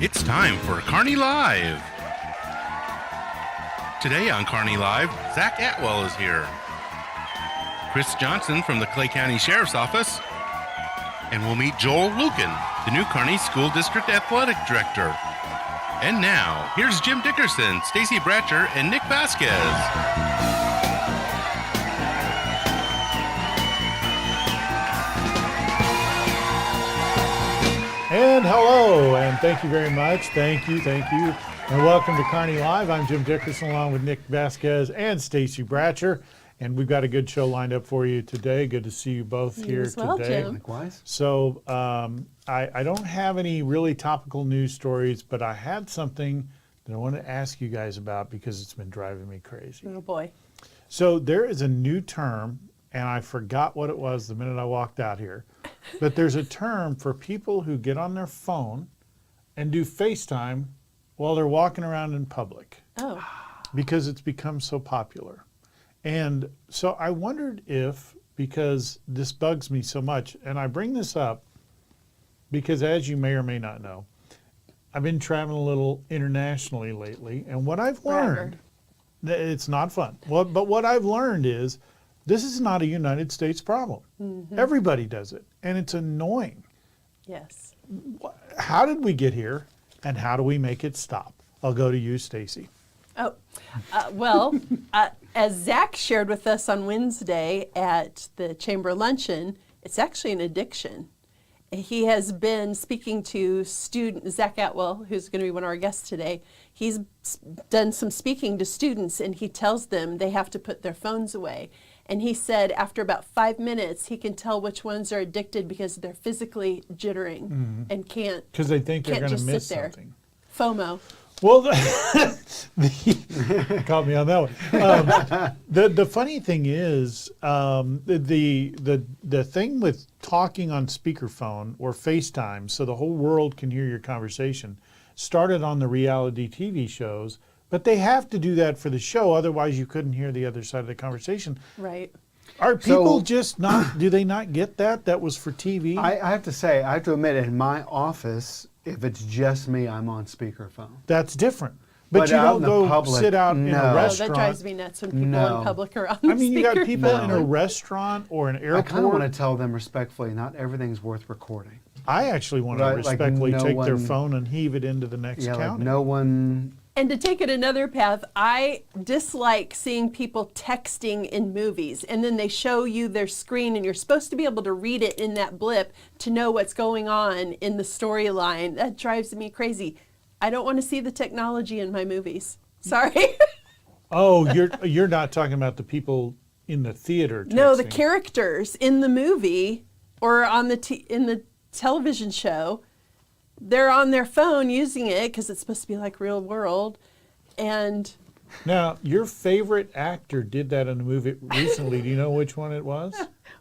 It's time for Kearney Live. Today on Kearney Live, Zach Atwell is here. Chris Johnson from the Clay County Sheriff's Office. And we'll meet Joel Lucan, the new Kearney School District Athletic Director. And now, here's Jim Dickerson, Stacy Bratcher, and Nick Vasquez. And hello, and thank you very much. Thank you. And welcome to Kearney Live. I'm Jim Dickerson along with Nick Vasquez and Stacy Bratcher. And we've got a good show lined up for you today. Good to see you both here today. Jim. Likewise. So I don't have any really topical news stories, but I had something that I want to ask you guys about because it's been driving me crazy. Oh boy. So there is a new term, and I forgot what it was the minute I walked out here. But there's a term for people who get on their phone and do FaceTime while they're walking around in public. Oh. Because it's become so popular. And so I wondered if, because this bugs me so much, and I bring this up because, as you may or may not know, I've been traveling a little internationally lately, and what I've learned, it's not fun. But what I've learned is this is not a United States problem. Mm-hmm. Everybody does it, and it's annoying. Yes. How did we get here, and how do we make it stop? I'll go to you, Stacy. Oh, as Zach shared with us on Wednesday at the Chamber Luncheon, it's actually an addiction. He has been speaking to Zach Atwell, who's going to be one of our guests today. He's done some speaking to students, and he tells them they have to put their phones away. And he said after about 5 minutes, he can tell which ones are addicted because they're physically jittering and can't. Because they think they're going to miss sit there. something. FOMO. Well, caught me on that one. The funny thing is, the thing with talking on speakerphone or FaceTime, so the whole world can hear your conversation, started on the reality TV shows. But they have to do that for the show, otherwise you couldn't hear the other side of the conversation. Right. Are people just not, do they not get that? That was for TV? I have to admit, in my office, if it's just me, I'm on speakerphone. That's different. But you don't go sit out in a restaurant. That drives me nuts when people in public are on the I mean, you got people in a restaurant or an airport. I kind of want to tell them respectfully, not everything's worth recording. I actually want to respectfully take their phone and heave it into the next county. Like no one... And to take it another path, I dislike seeing people texting in movies, and then they show you their screen, and you're supposed to be able to read it in that blip to know what's going on in the storyline. That drives me crazy. I don't want to see the technology in my movies. Sorry. Oh, you're not talking about the people in the theater texting. No, the characters in the movie or on in the television show. They're on their phone using it because it's supposed to be like real world. And now, your favorite actor did that in a movie recently. Do you know which one it was?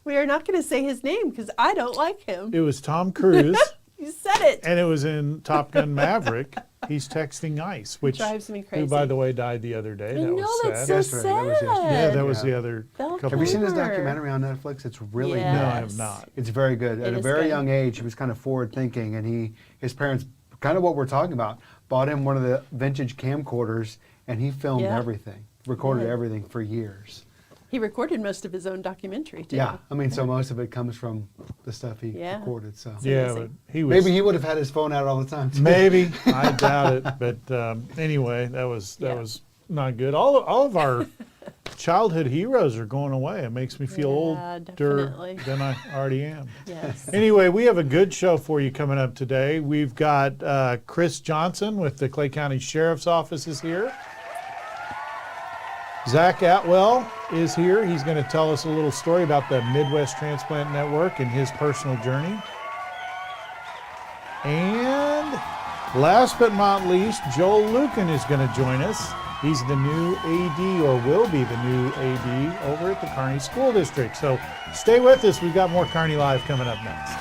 We are not going to say his name because I don't like him. It was Tom Cruise. You said it. And it was in Top Gun Maverick. He's texting ICE, which drives me crazy. Who, by the way, died the other day. That was sad. So sad. That was yeah, that was the other couple. Have you seen his documentary on Netflix? It's really yes. No, I have not. It's very good. At a very young age, he was kind of forward thinking, and his parents, kind of what we're talking about, bought him one of the vintage camcorders, and he filmed everything, recorded everything for years. He recorded most of his own documentary too. Yeah, I mean, so most of it comes from the stuff he recorded. So but maybe he would have had his phone out all the time too. Maybe, I doubt it. But anyway, that was not good. All of our childhood heroes are going away. It makes me feel older than I already am. Yes. Anyway, we have a good show for you coming up today. We've got Chris Johnson with the Clay County Sheriff's Office is here. Zach Atwell is here. He's going to tell us a little story about the Midwest Transplant Network and his personal journey. And last but not least, Joel Lucan is going to join us. He's the new AD, or will be the new AD, over at the Kearney School District. So stay with us. We've got more Kearney Live coming up next.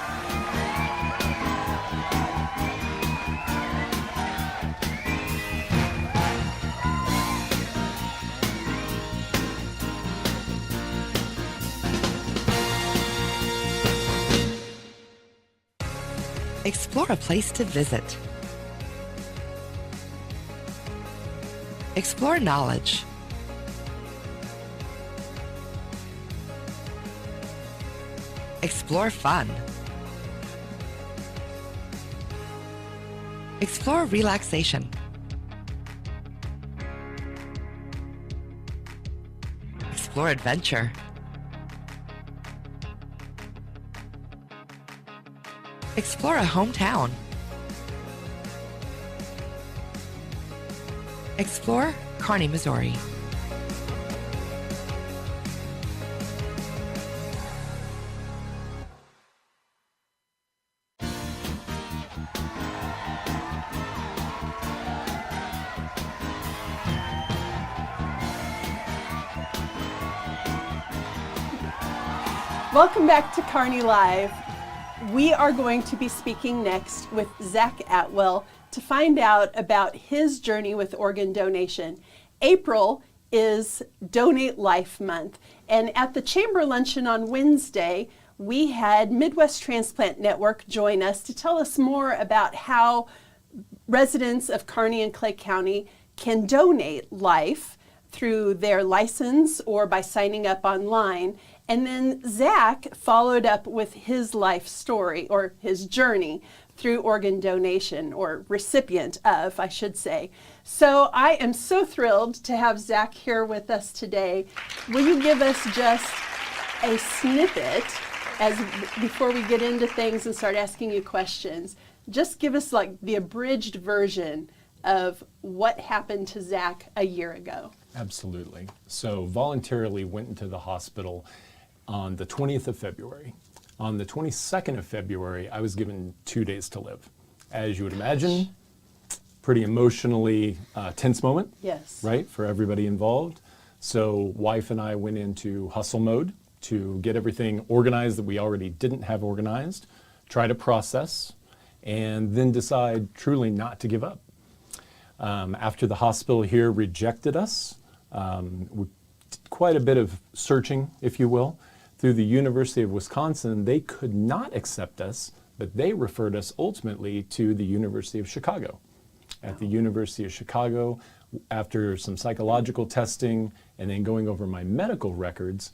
Explore a place to visit. Explore knowledge. Explore fun. Explore relaxation. Explore adventure. Explore a hometown. Explore Kearney, Missouri. Welcome back to Kearney Live. We are going to be speaking next with Zach Atwell to find out about his journey with organ donation. April is Donate Life Month, and at the Chamber Luncheon on Wednesday, we had Midwest Transplant Network join us to tell us more about how residents of Kearney and Clay County can donate life through their license or by signing up online. And then Zach followed up with his life story, or his journey through organ donation, or recipient of, I should say. So I am so thrilled to have Zach here with us today. Will you give us just a snippet before we get into things and start asking you questions? Just give us like the abridged version of what happened to Zach a year ago. Absolutely. So voluntarily went into the hospital on the 20th of February. On the 22nd of February, I was given 2 days to live. As you would imagine, pretty emotionally tense moment. Yes. Right, for everybody involved. So wife and I went into hustle mode to get everything organized that we already didn't have organized, try to process, and then decide truly not to give up. After the hospital here rejected us, quite a bit of searching, if you will, through the University of Wisconsin. They could not accept us, but they referred us ultimately to the University of Chicago. At the University of Chicago, after some psychological testing and then going over my medical records,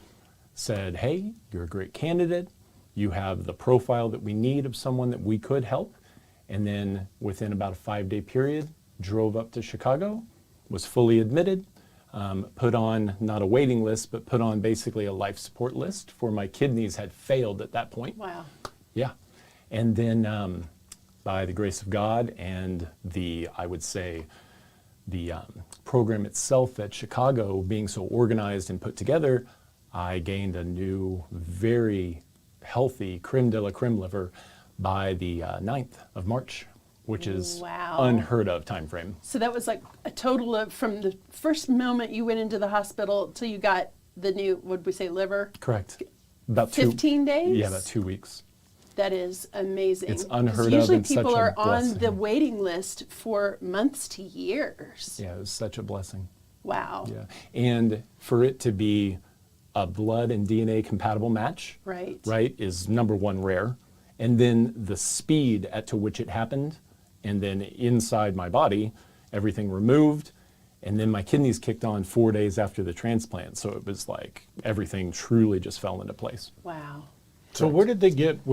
said, hey, you're a great candidate. You have the profile that we need of someone that we could help. And then within about a 5-day period, drove up to Chicago, was fully admitted, put on not a waiting list, but put on basically a life support list, for my kidneys had failed at that point. Wow. Yeah. And then by the grace of God and I would say, the program itself at Chicago being so organized and put together, I gained a new, very healthy creme de la creme liver by the 9th of March. Which is unheard of time frame. So that was like a total of, from the first moment you went into the hospital till you got the new, would we say liver? Correct. About 15 days? Yeah, about 2 weeks. That is amazing. It's unheard of. Usually and people such a are on blessing. the waiting list for months to years. Yeah, it was such a blessing. Wow. Yeah, and for it to be a blood and DNA compatible match, right, is number one rare. And then the speed at to which it happened, and then inside my body, everything removed, and then my kidneys kicked on 4 days after the transplant. So it was like everything truly just fell into place. Wow. So where did they get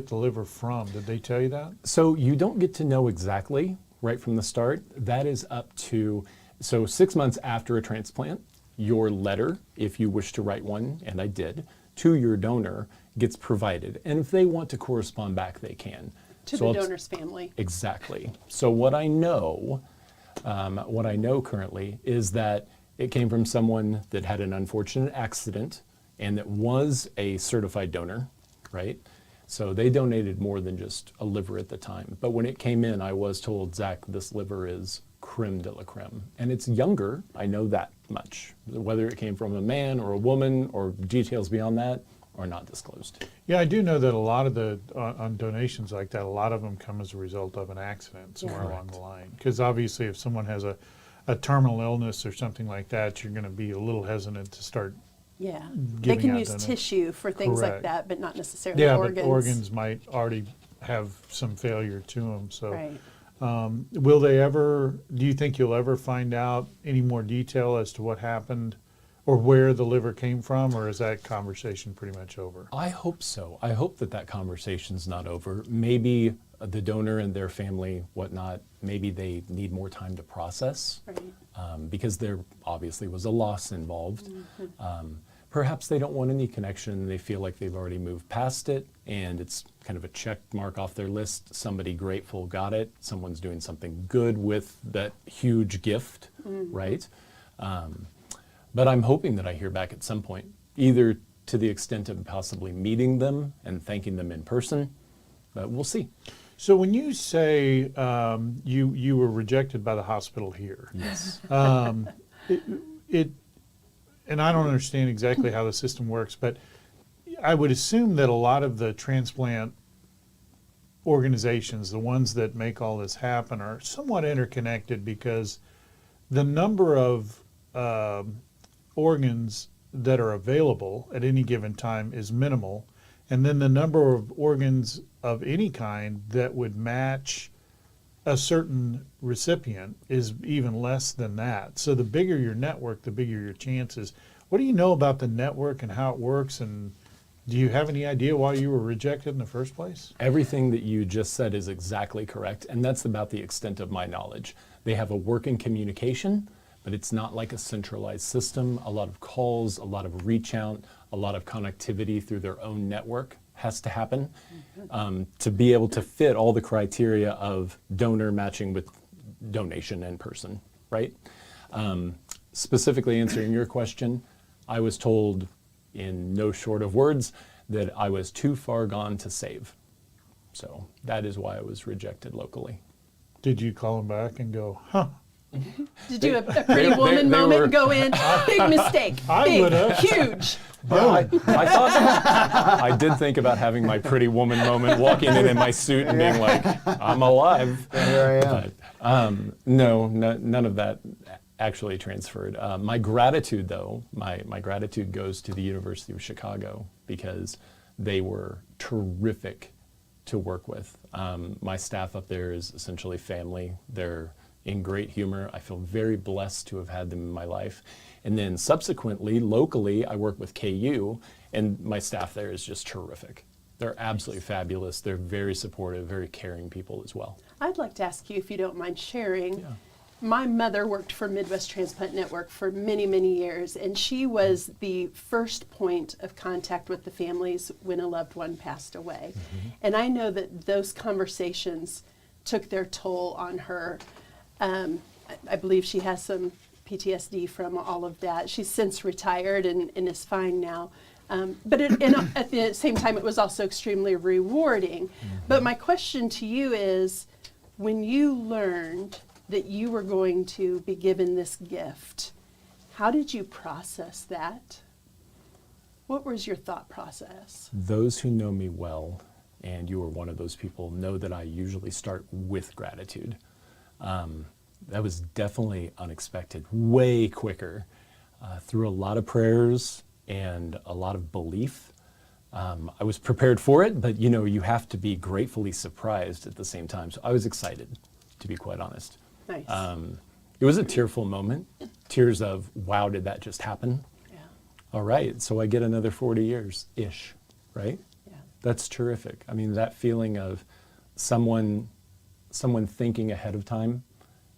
the liver from? Did they tell you that? So you don't get to know exactly right from the start. That is up to, so 6 months after a transplant, your letter, if you wish to write one, and I did, to your donor gets provided. And if they want to correspond back, they can. To the donor's family. Exactly. So what I know currently is that it came from someone that had an unfortunate accident and that was a certified donor, right? So they donated more than just a liver at the time. But when it came in, I was told, Zach, this liver is creme de la creme. And it's younger, I know that much. Whether it came from a man or a woman or details beyond that are not disclosed. Yeah, I do know that a lot of the, on donations like that, a lot of them come as a result of an accident somewhere along the line. Because obviously if someone has a terminal illness or something like that, you're going to be a little hesitant to start Yeah. They giving can out use donations. tissue for things like Correct. that, but not necessarily Yeah, organs. but organs might already have some failure to them. So, Right. Will they ever, do you think you'll ever find out any more detail as to what happened or where the liver came from, or is that conversation pretty much over? I hope so. I hope that that conversation's not over. Maybe the donor and their family, whatnot, maybe they need more time to process, Right. because there obviously was a loss involved. Perhaps they don't want any connection and they feel like they've already moved past it and it's kind of a check mark off their list. Somebody grateful got it. Someone's doing something good with that huge gift, right? But I'm hoping that I hear back at some point, either to the extent of possibly meeting them and thanking them in person, but we'll see. So when you say you were rejected by the hospital here, Yes. it and I don't understand exactly how the system works, but I would assume that a lot of the transplant organizations, the ones that make all this happen, are somewhat interconnected because the number of organs that are available at any given time is minimal, and then the number of organs of any kind that would match a certain recipient is even less than that. So the bigger your network, the bigger your chances. What do you know about the network and how it works, and do you have any idea why you were rejected in the first place? Everything that you just said is exactly correct, and that's about the extent of my knowledge. They have a working communication, but it's not like a centralized system. A lot of calls, a lot of reach out, a lot of connectivity through their own network has to happen to be able to fit all the criteria of donor matching with donation in person, right? Specifically answering your question, I was told in no short of words that I was too far gone to save. So that is why I was rejected locally. Did you call them back and go, huh? Did you have a pretty woman moment were- go in? Big mistake. I Big, would've. huge. I thought I did think about having my pretty woman moment, walking in my suit and being like, I'm alive. Here I am. But, none of that actually transferred. My gratitude, though, my gratitude goes to the University of Chicago because they were terrific to work with. My staff up there is essentially family. They're in great humor. I feel very blessed to have had them in my life. And then subsequently, locally, I work with KU, and my staff there is just terrific. They're absolutely fabulous. They're very supportive, very caring people as well. I'd like to ask you, if you don't mind sharing. Yeah. My mother worked for Midwest Transplant Network for many, many years, and she was the first point of contact with the families when a loved one passed away. And I know that those conversations took their toll on her. I believe she has some PTSD from all of that. She's since retired and is fine now. But at the same time, it was also extremely rewarding. But my question to you is, when you learned that you were going to be given this gift, how did you process that? What was your thought process? Those who know me well, and you are one of those people, know that I usually start with gratitude. That was definitely unexpected, way quicker, through a lot of prayers and a lot of belief. I was prepared for it, but you have to be gratefully surprised at the same time. So I was excited, to be quite honest. Nice. It was a tearful moment, tears of, wow, did that just happen? Yeah. All right, so I get another 40 years-ish, right? Yeah. That's terrific. I mean, that feeling of someone thinking ahead of time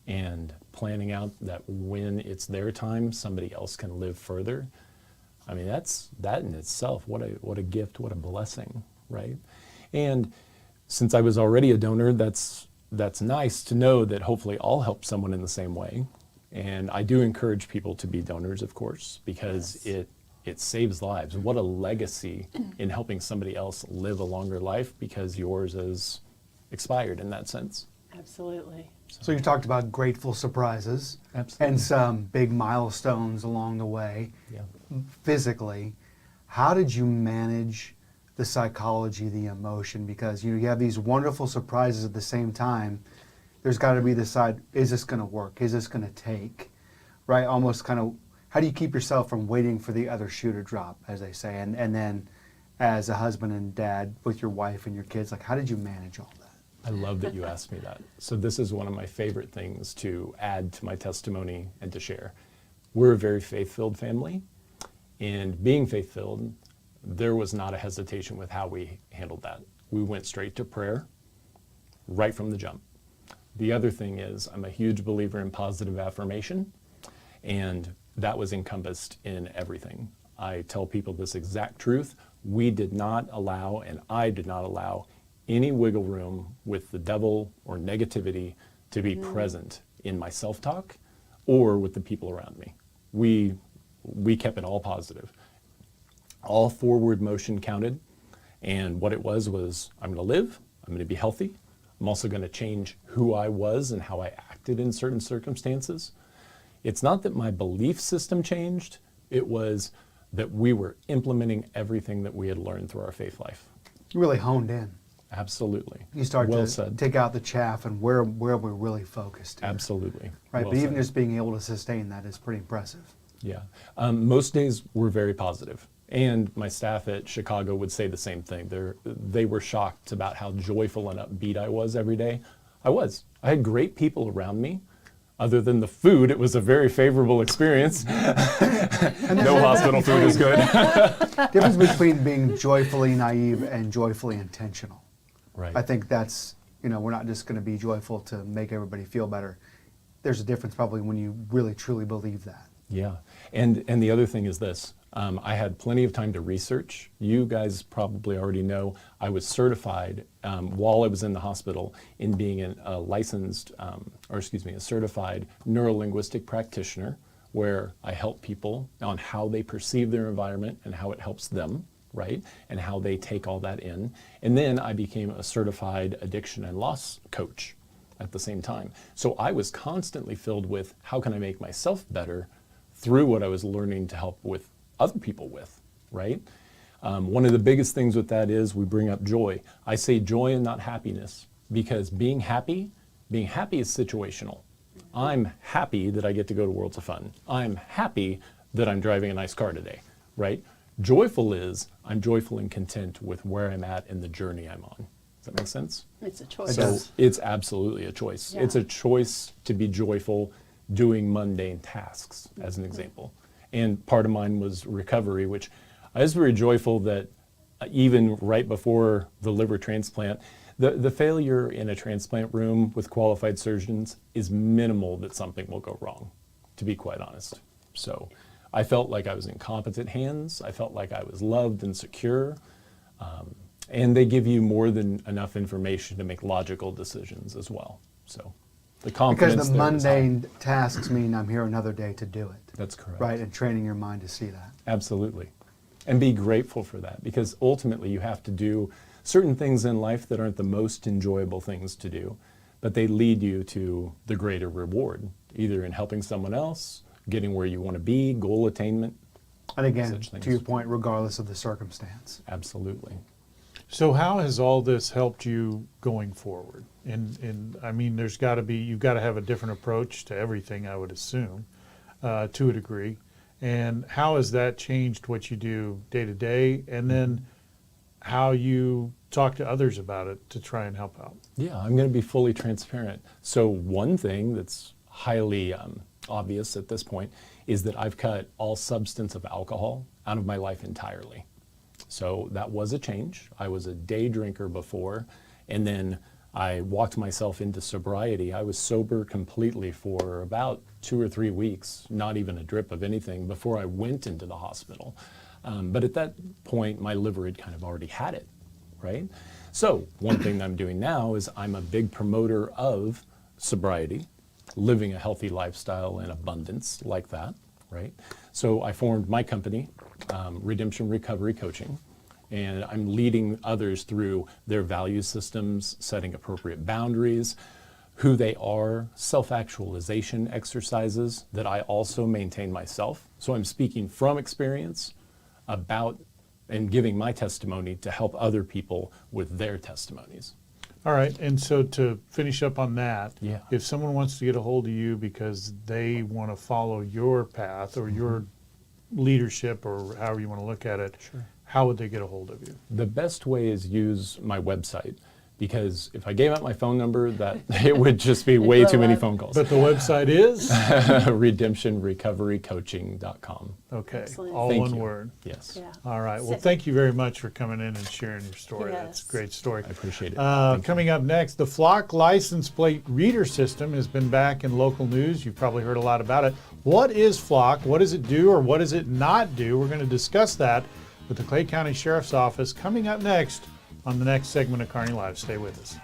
and planning out that when it's their time, somebody else can live further. I mean, that in itself, what a gift, what a blessing, right? And since I was already a donor, that's nice to know that hopefully I'll help someone in the same way. And I do encourage people to be donors, of course, because Yes. it saves lives. What a legacy in helping somebody else live a longer life because yours is expired in that sense. Absolutely. So you talked about grateful surprises Absolutely. and some big milestones along the way. Yeah. Physically, how did you manage the psychology, the emotion? Because you have these wonderful surprises at the same time. There's got to be the side, is this going to work? Is this going to take? Right? Almost kind of, how do you keep yourself from waiting for the other shoe to drop, as they say? And then as a husband and dad with your wife and your kids, like how did you manage all that? I love that you asked me that. So this is one of my favorite things to add to my testimony and to share. We're a very faith-filled family, and being faith-filled, there was not a hesitation with how we handled that. We went straight to prayer right from the jump. The other thing is I'm a huge believer in positive affirmation, and that was encompassed in everything. I tell people this exact truth. We did not allow, and I did not allow, any wiggle room with the devil or negativity to be present in my self-talk or with the people around me. We kept it all positive. All forward motion counted, and what it was I'm going to live, I'm going to be healthy, I'm also going to change who I was and how I acted in certain circumstances. It's not that my belief system changed, it was that we were implementing everything that we had learned through our faith life. You really honed in. Absolutely. You start well to said. take out the chaff and where we're really focused here. Absolutely. Right, Well but even said. just being able to sustain that is pretty impressive. Yeah. Most days were very positive. And my staff at Chicago would say the same thing. They were shocked about how joyful and upbeat I was every day. I was. I had great people around me. Other than the food, it was a very favorable experience. No hospital food is good. Difference between being joyfully naive and joyfully intentional. Right. I think that's, we're not just going to be joyful to make everybody feel better. There's a difference probably when you really truly believe that. Yeah. And the other thing is this. I had plenty of time to research. You guys probably already know I was certified while I was in the hospital in being a certified neurolinguistic practitioner, where I help people on how they perceive their environment and how it helps them, right? And how they take all that in. And then I became a certified addiction and loss coach at the same time. So I was constantly filled with how can I make myself better through what I was learning to help with other people with, right? One of the biggest things with that is we bring up joy. I say joy and not happiness, because being happy is situational. I'm happy that I get to go to Worlds of Fun. I'm happy that I'm driving a nice car today, right? Joyful is I'm joyful and content with where I'm at and the journey I'm on. Does that make sense? It's a choice. So it's absolutely a choice. Yeah. It's a choice to be joyful doing mundane tasks, as an example. And part of mine was recovery, which I was very joyful that even right before the liver transplant, the failure in a transplant room with qualified surgeons is minimal that something will go wrong, to be quite honest. So I felt like I was in competent hands. I felt like I was loved and secure. And they give you more than enough information to make logical decisions as well. So the confidence Because the there is high. mundane tasks mean I'm here another day to do it. That's correct. Right, and training your mind to see that. Absolutely. And be grateful for that, because ultimately you have to do certain things in life that aren't the most enjoyable things to do, but they lead you to the greater reward, either in helping someone else, getting where you want to be, goal attainment. And again, Such things. to your point, regardless of the circumstance. Absolutely. So how has all this helped you going forward? And I mean, you've got to have a different approach to everything, I would assume, to a degree. And how has that changed what you do day to day? And then how you talk to others about it to try and help out? Yeah, I'm going to be fully transparent. So one thing that's highly obvious at this point is that I've cut all substance of alcohol out of my life entirely. So that was a change. I was a day drinker before, and then I walked myself into sobriety. I was sober completely for about 2 or 3 weeks, not even a drip of anything, before I went into the hospital. But at that point, my liver had kind of already had it, right? So one thing that I'm doing now is I'm a big promoter of sobriety, living a healthy lifestyle in abundance like that, right? So I formed my company, Redemption Recovery Coaching, and I'm leading others through their value systems, setting appropriate boundaries, who they are, self-actualization exercises that I also maintain myself. So I'm speaking from experience about and giving my testimony to help other people with their testimonies. All right, and so to finish up on that, Yeah. if someone wants to get a hold of you because they want to follow your path or your leadership or however you want to look at it, Sure. how would they get a hold of you? The best way is use my website, because if I gave out my phone number, that it would just be way too many phone calls. But the website is? redemptionrecoverycoaching.com. Okay, Excellent. all Thank one you. word. Yes. Yeah. All right. Well, So- thank you very much for coming in and sharing your story. Yes. That's a great story. I appreciate it. Thank you. Coming up next, the Flock license plate reader system has been back in local news. You've probably heard a lot about it. What is Flock? What does it do or what does it not do? We're going to discuss that with the Clay County Sheriff's Office coming up next on the next segment of Kearney Live. Stay with us.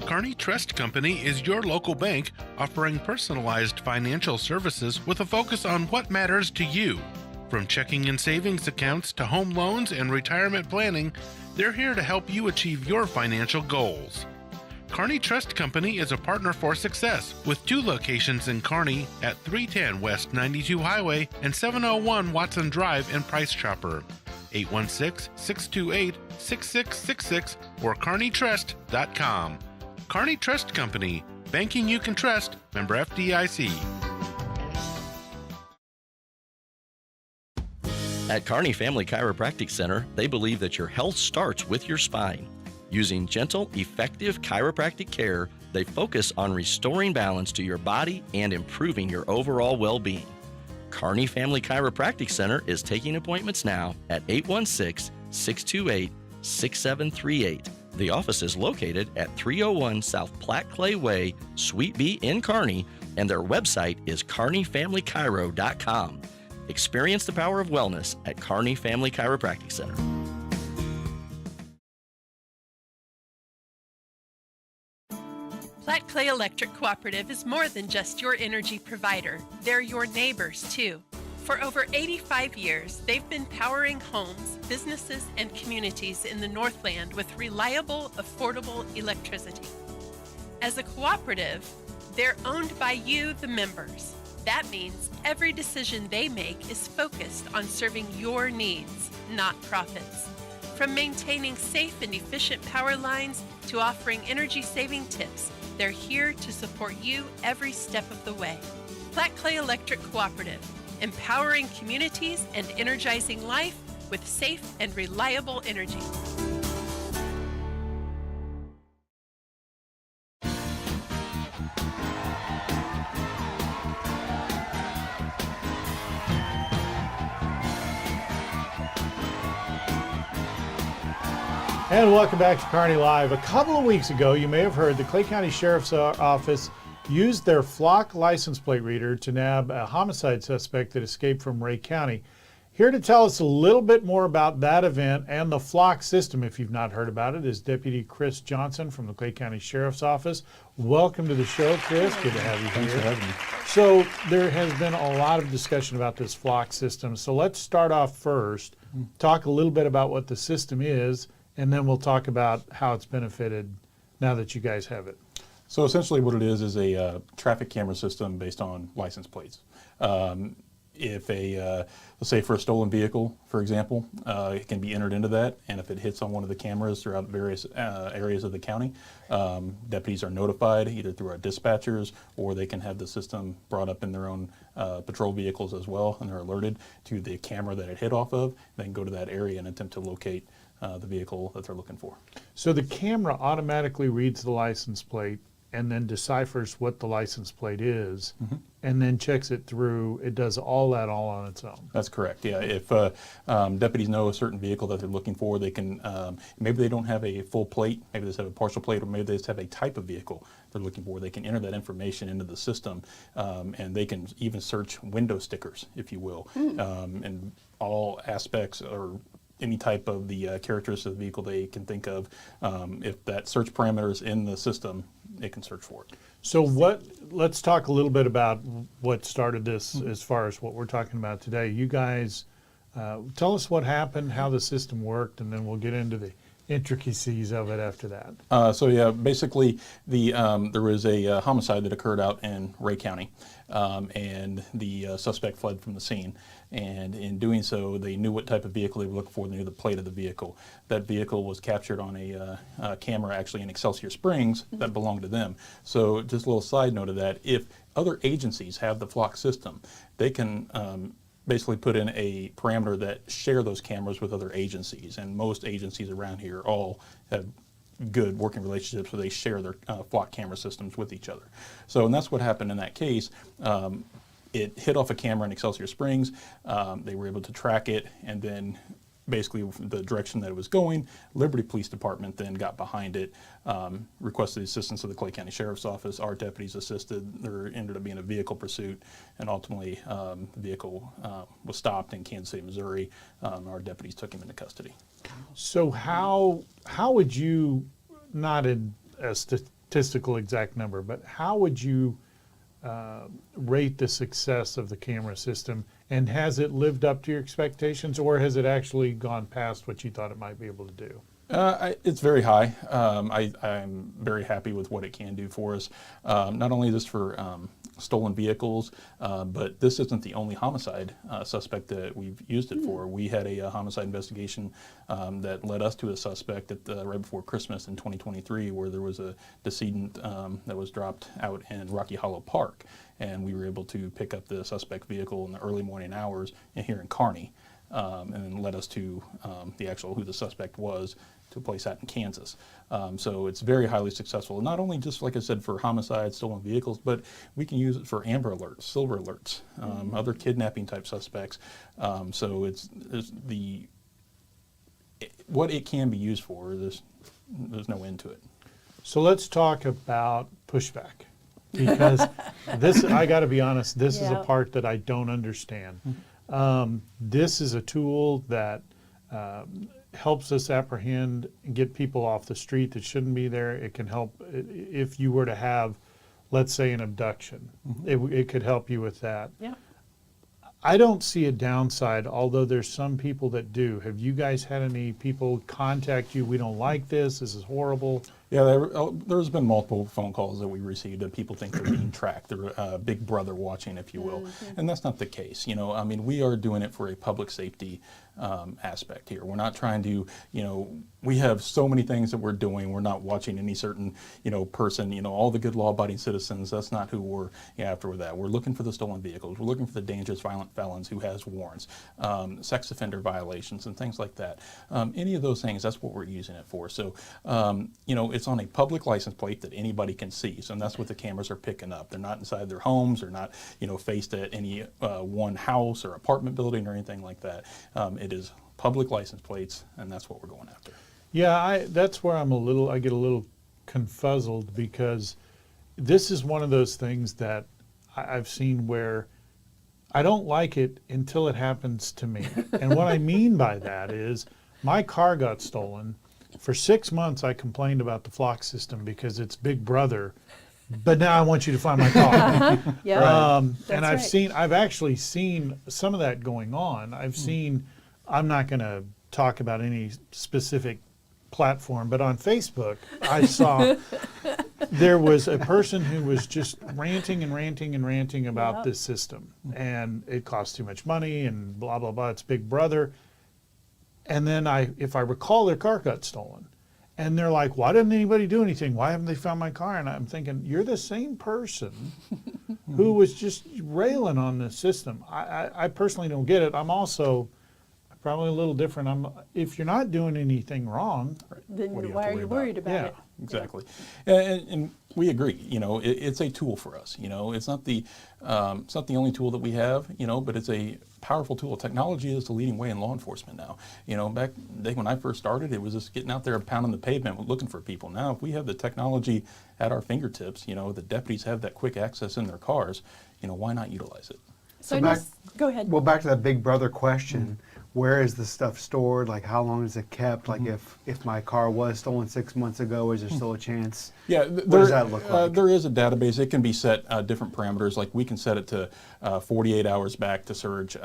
Kearney Trust Company is your local bank offering personalized financial services with a focus on what matters to you. From checking and savings accounts to home loans and retirement planning, they're here to help you achieve your financial goals. Kearney Trust Company is a partner for success with 2 locations in Kearney at 310 West 92 Highway and 701 Watson Drive in Price Chopper. 816-628-6666 or kearneytrust.com. Kearney Trust Company, banking you can trust, member FDIC. At Kearney Family Chiropractic Center, they believe that your health starts with your spine. Using gentle, effective chiropractic care, they focus on restoring balance to your body and improving your overall well-being. Kearney Family Chiropractic Center is taking appointments now at 816-628-6738. The office is located at 301 South Platte Clay Way, Suite B in Kearney, and their website is kearneyfamilychiro.com. Experience the power of wellness at Kearney Family Chiropractic Center. Platte Clay Electric Cooperative is more than just your energy provider. They're your neighbors, too. For over 85 years, they've been powering homes, businesses, and communities in the Northland with reliable, affordable electricity. As a cooperative, they're owned by you, the members. That means every decision they make is focused on serving your needs, not profits. From maintaining safe and efficient power lines to offering energy-saving tips, they're here to support you every step of the way. Platte Clay Electric Cooperative, empowering communities and energizing life with safe and reliable energy. And welcome back to Kearney Live. A couple of weeks ago, you may have heard the Clay County Sheriff's Office used their Flock license plate reader to nab a homicide suspect that escaped from Ray County. Here to tell us a little bit more about that event and the Flock system, if you've not heard about it, is Deputy Chris Johnson from the Clay County Sheriff's Office. Welcome to the show, Chris. Good to have you Thanks here. for having me. So there has been a lot of discussion about this Flock system. So let's start off first, talk a little bit about what the system is, and then we'll talk about how it's benefited now that you guys have it. So essentially what it is a traffic camera system based on license plates. If let's say for a stolen vehicle, for example, it can be entered into that, and if it hits on one of the cameras throughout various areas of the county, deputies are notified either through our dispatchers, or they can have the system brought up in their own patrol vehicles as well, and they're alerted to the camera that it hit off of. They can go to that area and attempt to locate the vehicle that they're looking for. So the camera automatically reads the license plate and then deciphers what the license plate is, and then checks it through. It does all that all on its own. That's correct. Yeah, if deputies know a certain vehicle that they're looking for, they can maybe they don't have a full plate, maybe they just have a partial plate, or maybe they just have a type of vehicle they're looking for. They can enter that information into the system, and they can even search window stickers, if you will, and all aspects or any type of the characteristics of the vehicle they can think of. If that search parameter is in the system, they can search for it. So let's talk a little bit about what started this as far as what we're talking about today. You guys, tell us what happened, how the system worked, and then we'll get into the intricacies of it after that. So yeah, basically there was a homicide that occurred out in Ray County, and the suspect fled from the scene. And in doing so, they knew what type of vehicle they were looking for. They knew the plate of the vehicle. That vehicle was captured on a camera actually in Excelsior Springs that belonged to them. So just a little side note of that, if other agencies have the flock system, they can basically put in a parameter that share those cameras with other agencies. And most agencies around here all have good working relationships where they share their flock camera systems with each other. So, and that's what happened in that case. It hit off a camera in Excelsior Springs. They were able to track it, and then basically the direction that it was going, Liberty Police Department then got behind it, requested the assistance of the Clay County Sheriff's Office. Our deputies assisted. There ended up being a vehicle pursuit, and ultimately the vehicle was stopped in Kansas City, Missouri. Our deputies took him into custody. So how would you, not in a statistical exact number, but how would you rate the success of the camera system, and has it lived up to your expectations, or has it actually gone past what you thought it might be able to do? It's very high. I'm very happy with what it can do for us. Not only just for stolen vehicles, but this isn't the only homicide suspect that we've used it for. We had a homicide investigation that led us to a suspect right before Christmas in 2023, where there was a decedent that was dropped out in Rocky Hollow Park, and we were able to pick up the suspect vehicle in the early morning hours here in Kearney, and then led us to the actual who the suspect was, to a place out in Kansas. So it's very highly successful, not only just, like I said, for homicides, stolen vehicles, but we can use it for Amber Alerts, Silver Alerts, other kidnapping type suspects. So it's what it can be used for, there's no end to it. So let's talk about pushback, because this, I got to be honest, this is a part that I don't understand. This is a tool that helps us apprehend and get people off the street that shouldn't be there. It can help if you were to have, let's say, an abduction. It could help you with that. Yeah. I don't see a downside, although there's some people that do. Have you guys had any people contact you, we don't like this is horrible? Yeah, there's been multiple phone calls that we received that people think they're being tracked. They're Big Brother watching, if you will. And that's not the case. You know, I mean, we are doing it for a public safety aspect here. We're not trying to, you know, we have so many things that we're doing. We're not watching any certain, you know, person, you know, all the good law-abiding citizens. That's not who we're after with that. We're looking for the stolen vehicles. We're looking for the dangerous, violent felons who has warrants, sex offender violations, and things like that. Any of those things, that's what we're using it for. So, you know, it's on a public license plate that anybody can see. So, and that's what the cameras are picking up. They're not inside their homes. They're not, you know, faced at any one house or apartment building or anything like that. It is public license plates, and that's what we're going after. Yeah, that's where I get a little confuzzled, because this is one of those things that I've seen where I don't like it until it happens to me. And what I mean by that is my car got stolen. For 6 months, I complained about the flock system because it's Big Brother. But now I want you to find my car. And I've actually seen some of that going on. I'm not going to talk about any specific platform, but on Facebook, I saw there was a person who was just ranting and ranting and ranting about this system, and it costs too much money and blah, blah, blah. It's Big Brother. And then if I recall, their car got stolen. And they're like, why didn't anybody do anything? Why haven't they found my car? And I'm thinking, you're the same person who was just railing on the system. I personally don't get it. I'm also probably a little different. If you're not doing anything wrong, then why are you worried about it? Exactly. And we agree, you know, it's a tool for us, you know, it's not the only tool that we have, you know, but it's a powerful tool. Technology is the leading way in law enforcement now. You know, back when I first started, it was just getting out there and pounding the pavement looking for people. Now, if we have the technology at our fingertips, you know, the deputies have that quick access in their cars, you know, why not utilize it? So go ahead. Well, back to that Big Brother question. Where is the stuff stored? Like, how long is it kept? Like, if my car was stolen 6 months ago, is there still a chance? Yeah, what does that look like? There is a database. It can be set different parameters. Like, we can set it to 48 hours back to surge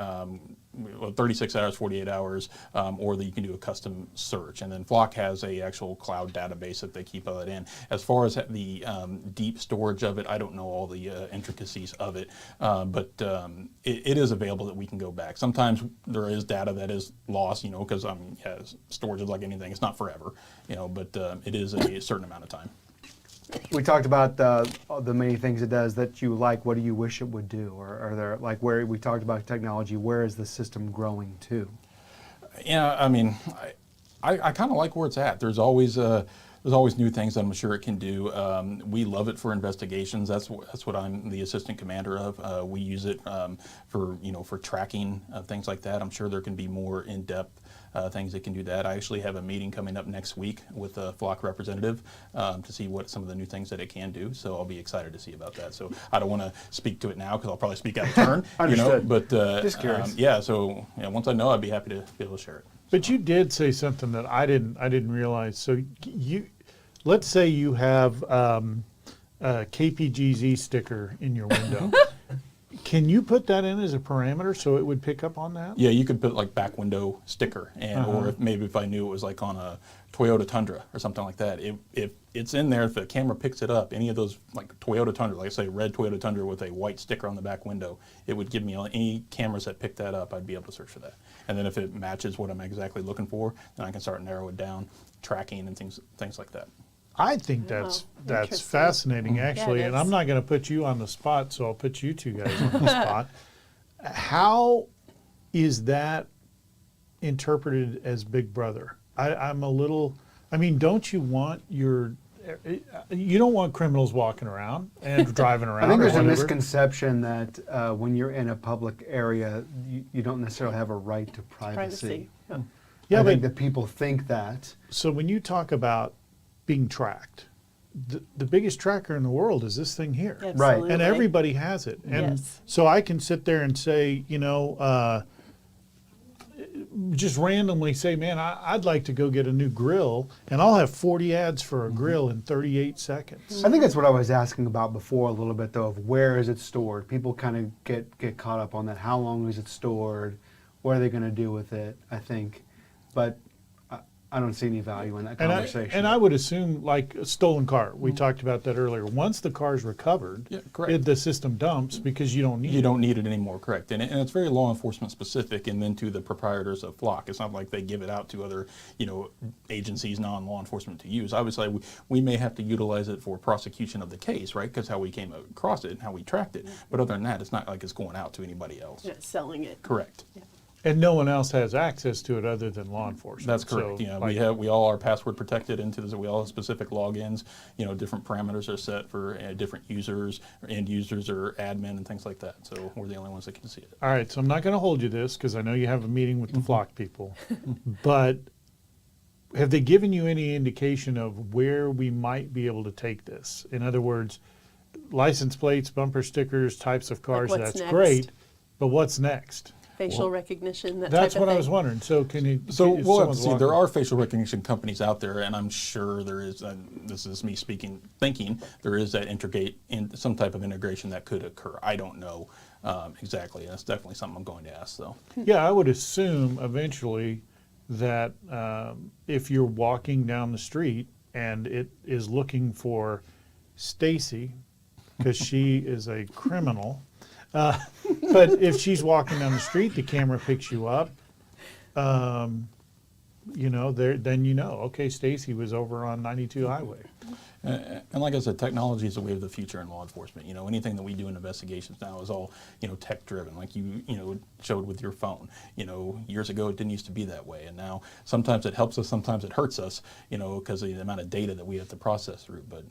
36 hours, 48 hours, or that you can do a custom search. And then Flock has a actual cloud database that they keep all that in. As far as the deep storage of it, I don't know all the intricacies of it, but it is available that we can go back. Sometimes there is data that is lost, because storage is like anything; it's not forever, but it is a certain amount of time. We talked about the many things it does that you like. What do you wish it would do? Or are there, like, where we talked about technology, where is the system growing to? Yeah, I mean, I kind of like where it's at. There's always new things that I'm sure it can do. We love it for investigations. That's what I'm the assistant commander of. We use it for tracking things like that. I'm sure there can be more in-depth things that can do that. I actually have a meeting coming up next week with a Flock representative to see what some of the new things that it can do. So I'll be excited to see about that. So I don't want to speak to it now because I'll probably speak out of turn. Understood. But just curious. So once I know, I'd be happy to be able to share it. But you did say something that I didn't realize. So let's say you have a KPGZ sticker in your window. Can you put that in as a parameter so it would pick up on that? Yeah, you could put like back window sticker, and or if I knew it was like on a Toyota Tundra or something like that. If it's in there, if the camera picks it up, any of those like Toyota Tundra, like say red Toyota Tundra with a white sticker on the back window, it would give me any cameras that pick that up. I'd be able to search for that, and then if it matches what I'm exactly looking for, then I can start narrow it down, tracking and things like that. I think that's fascinating, actually, Yeah, and I'm not going to put you on the spot, so I'll put you two guys on the spot. How is that interpreted as Big Brother? I'm a little. I mean, don't you want you don't want criminals walking around and driving around? I think there's a whatever. misconception that when you're in a public area, you don't necessarily have a right to privacy. Yeah. Yeah, I think but that people think that. so when you talk about being tracked, the biggest tracker in the world is this thing here. Absolutely. And everybody has it. And Yes. so I can sit there and say, just randomly say, man, I'd like to go get a new grill, and I'll have 40 ads for a grill in 38 seconds. I think that's what I was asking about before a little bit, though, of where is it stored? People kind of get caught up on that. How long is it stored? What are they going to do with it, I think. But I don't see any value in that conversation. And I would assume, like a stolen car, we talked about that earlier. Once the car's recovered, Yeah, correct. the system dumps because you don't need it. You don't need it anymore, correct. And it's very law enforcement specific, and then to the proprietors of Flock. It's not like they give it out to other, agencies, non-law enforcement to use. I would say we may have to utilize it for prosecution of the case, right? Because how we came across it and how we tracked it. But other than that, it's not like it's going out to anybody else. Yeah, selling it. Correct. And no one else has access to it other than law enforcement. That's correct. So, We all are password protected into this. We all have specific logins. Different parameters are set for different users, or end users, or admin, and things like that. So we're the only ones that can see it. all right, so I'm not going to hold you this because I know you have a meeting with the Flock people. But have they given you any indication of where we might be able to take this? In other words, license plates, bumper stickers, types of cars, what's that's next? great. But what's next? Facial recognition, that That's type of what thing. I was wondering. So can you? So if we'll have to someone's see. There walking- are facial recognition companies out there, and I'm sure there is. This is me thinking there is that some type of integration that could occur. I don't know exactly. That's definitely something I'm going to ask, though. Yeah, I would assume eventually that if you're walking down the street and it is looking for Stacy, because she is a criminal, but if she's walking down the street, the camera picks you up. Then okay, Stacy was over on 92 Highway. And like I said, technology is the way of the future in law enforcement. Anything that we do in investigations now is all, tech driven, like you showed with your phone. Years ago it didn't used to be that way, and now sometimes it helps us, sometimes it hurts us, because of the amount of data that we have to process through. But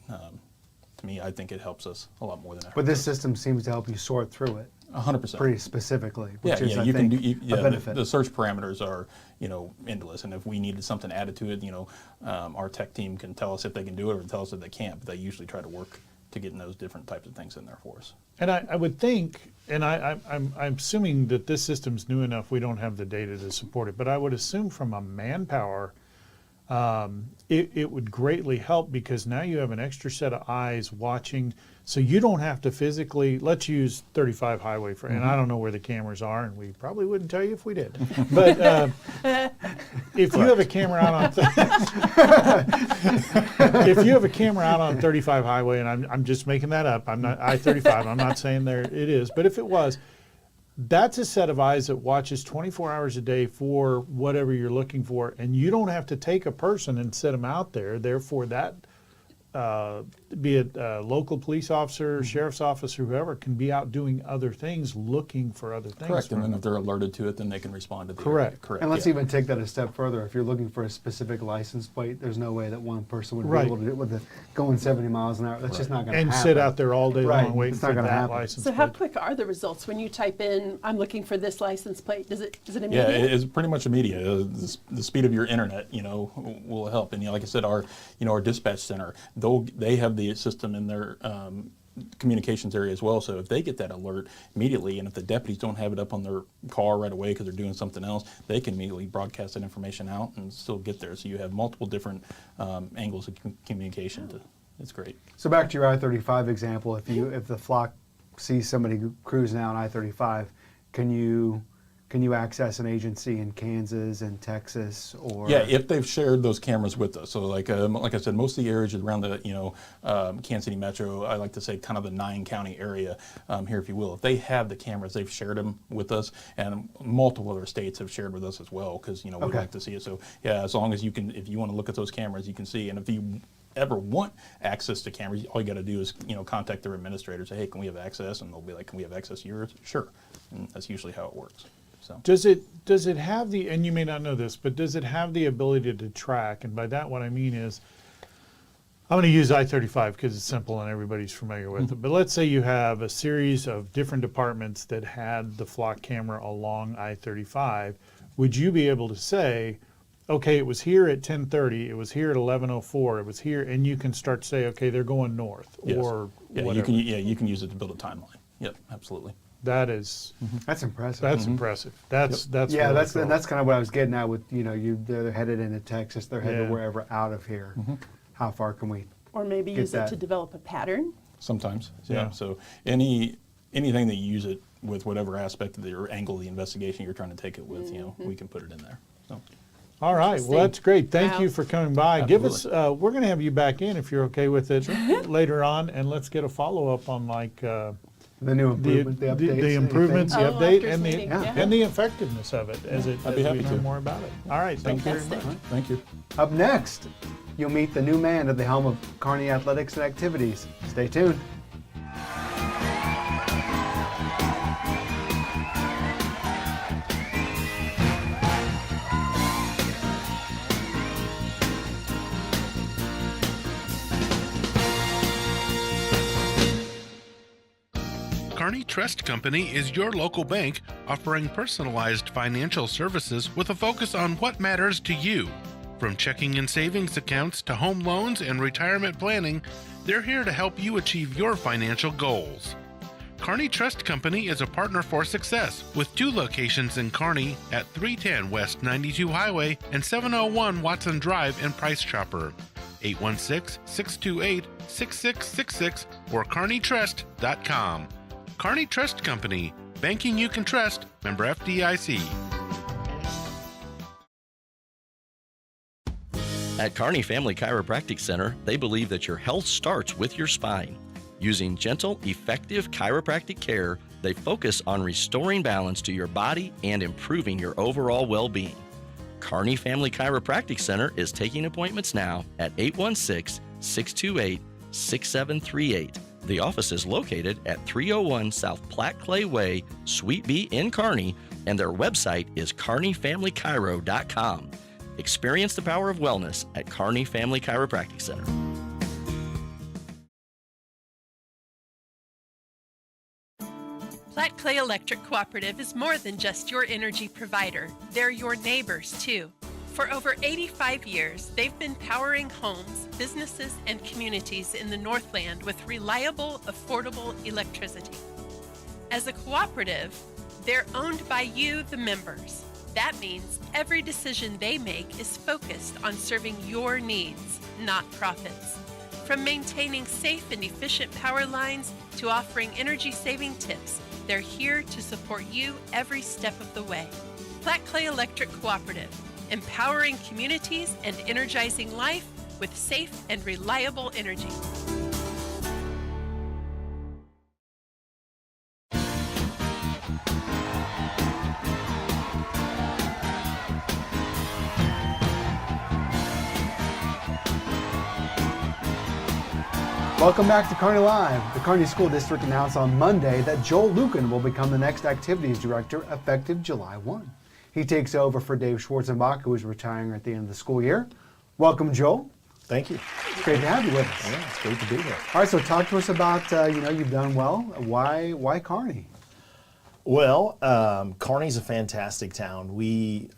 to me, I think it helps us a lot more than ever. But this system seems to help you sort through it 100%. pretty specifically, which is, I you think, can do. a benefit. The search parameters are, endless, and if we needed something added to it, our tech team can tell us if they can do it or tell us if they can't. But they usually try to work to getting those different types of things in there for us. And I would think, and I'm assuming that this system's new enough, we don't have the data to support it, but I would assume from a manpower it would greatly help, because now you have an extra set of eyes watching, so you don't have to physically, let's use 35 highway for, and I don't know where the cameras are, and we probably wouldn't tell you if we did. But if you have a camera out on, if you have a camera out on 35 highway, and I'm just making that up, I'm not I-35, I'm not saying there it is, but if it was, that's a set of eyes that watches 24 hours a day for whatever you're looking for, and you don't have to take a person and set them out there. Therefore, that be it a local police officer, sheriff's office, or whoever, can be out doing other things, looking for other things. Correct, and then from if they're alerted to it, then they can respond to the Correct. area. Correct. And let's yeah. even take that a step further. If you're looking for a specific license plate, there's no way that one person would Right. be able to do it with the going 70 miles an hour. That's just not going to and happen. sit out there all day Right, long waiting it's not for that gonna happen. license So how plate. quick are the results when you type in, I'm looking for this license plate? Is it Yeah, immediate? it's pretty much immediate. The speed of your internet, will help. And like I said, our dispatch center, they have the system in their communications area as well. So if they get that alert immediately, and if the deputies don't have it up on their car right away because they're doing something else, they can immediately broadcast that information out and still get there. So you have multiple different angles of communication. It's great. So back to your I-35 example, if the flock sees somebody cruising out I-35, can you access an agency in Kansas and Texas, or? Yeah, if they've shared those cameras with us. So like I said, most of the areas around the Kansas City Metro, I like to say kind of the 9-county area here, if you will. If they have the cameras, they've shared them with us, and multiple other states have shared with us as well, because we Okay. like to see it. So yeah, as long as you can, if you want to look at those cameras, you can see. And if you ever want access to cameras, all you got to do is contact their administrator, say, hey, can we have access? And they'll be like, can we have access to yours? Sure. And that's usually how it works. So. Does it have the, and you may not know this, but does it have the ability to track? And by that, what I mean is, I'm going to use I-35 because it's simple and everybody's familiar with it. But let's say you have a series of different departments that had the flock camera along I-35. Would you be able to say, okay, it was here at 10:30, it was here at 11:04, it was here, and you can start to say, okay, they're going north, Yes. or yeah, whatever. you can use it to build a timeline. Yep, absolutely. That is, That's impressive. that's impressive. That's yeah, really that's cool. that's kind of what I was getting at with they're headed into Texas, they're headed Yeah. wherever out of here. How far can we? Or maybe Get use that. it to develop a pattern? Sometimes, yeah. Yeah. So anything that you use it with, whatever aspect of your angle of the investigation you're trying to take it with, we can put it in there. So All right, well, Interesting. that's great. Thank Wow. you for coming by. Give us, Absolutely. we're going to have you back in if you're okay with it later on, and let's get a follow-up on The new improvement, the updates, the improvements, the Oh, update, after and this the meeting, yeah. and the effectiveness of it as I'd be we happy learn to. more about it. All right, thank you very Fantastic. much. thank you. Up next, you'll meet the new man at the helm of Kearney Athletics and Activities. Stay tuned. Kearney Trust Company is your local bank offering personalized financial services with a focus on what matters to you. From checking and savings accounts to home loans and retirement planning, they're here to help you achieve your financial goals. Kearney Trust Company is a partner for success with 2 locations in Kearney at 310 West 92 Highway and 701 Watson Drive in Price Chopper. 816-628-6666 or kearneytrust.com. Kearney Trust Company, banking you can trust, member FDIC. At Kearney Family Chiropractic Center, they believe that your health starts with your spine. Using gentle, effective chiropractic care, they focus on restoring balance to your body and improving your overall well-being. Kearney Family Chiropractic Center is taking appointments now at 816-628-6738. The office is located at 301 South Platte Clay Way, Suite B in Kearney, and their website is kearneyfamilychiro.com. Experience the power of wellness at Kearney Family Chiropractic Center. Platte Clay Electric Cooperative is more than just your energy provider. They're your neighbors, too. For over 85 years, they've been powering homes, businesses, and communities in the Northland with reliable, affordable electricity. As a cooperative, they're owned by you, the members. That means every decision they make is focused on serving your needs, not profits. From maintaining safe and efficient power lines to offering energy-saving tips, they're here to support you every step of the way. Flat Clay Electric Cooperative, empowering communities and energizing life with safe and reliable energy. Welcome back to Kearney Live. The Kearney School District announced on Monday that Joel Lucan will become the next Activities Director effective July 1. He takes over for Dave Schwarzenbach, who is retiring at the end of the school year. Welcome, Joel. Thank you. It's great to have you with us. Yeah, it's great to be here. All right, so talk to us about, you've done well. Why Kearney? Well, Kearney's a fantastic town. We,